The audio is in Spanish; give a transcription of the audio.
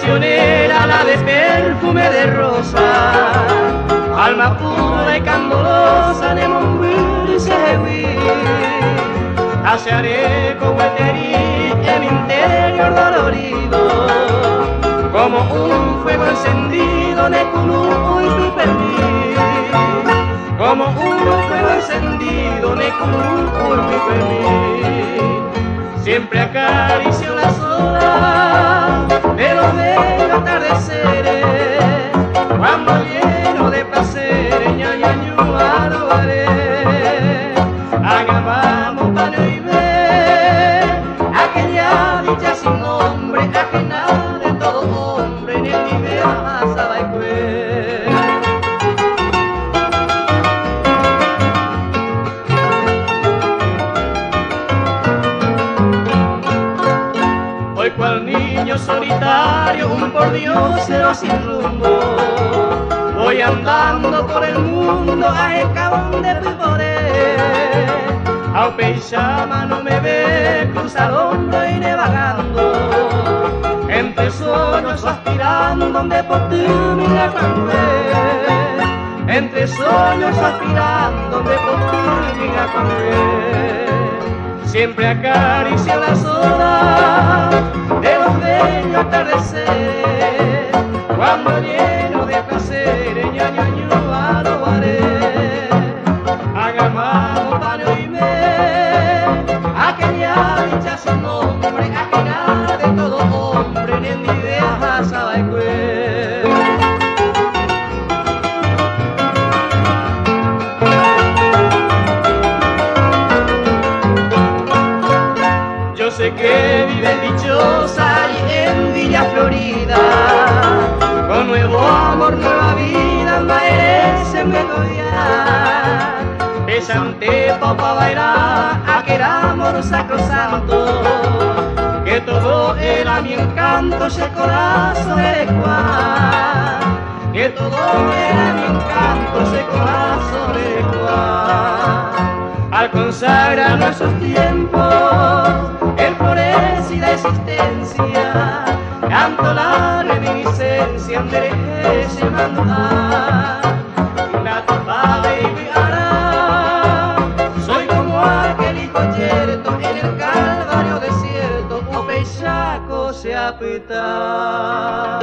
traicionera, la de perfume de rosa, alma pura y candorosa, de mombur se huí. Haceré como eterí en mi interior dolorido, como un fuego encendido de culu y pipelí, como un fuego encendido de culu y pipelí. Siempre acaricio las horas de los bellos atardeceres, cuando lleno de placer, ñañañu alobaré. Hagamos paño y ver aquella dicha sin nombre, ajena de todo hombre, ni en mi vida más abaicue. Hoy cual niño solitario, un por Dios cero sin rumbo, voy andando por el mundo a escabón de poder. A Upeyama no me ve cruzar hombro y nevagando, entre sueños aspirando donde por ti mira cuando entre sueños aspirando donde por ti mira cuando siempre acaricio las horas de los bellos atardeceres, cuando lleno de placer, ñañañu alobaré. Hagamos paño y ver aquella dicha sin nombre, ajena de todo hombre, ni en mi idea más abaicue. Yo sé que vive dichosa y en Villa Florida, con nuevo amor, nueva vida, merece mediodía. Besante popa bailar aquel amor sacrosanto, que todo era mi encanto, ese corazón eres cual, que todo era mi encanto, ese corazón eres cual. Al consagrar nuestros tiempos en florecida existencia, canto la reminiscencia de ese manual. La tupa baby hará, soy como aquel hijo yerto en el calvario desierto, Upeyama se apita.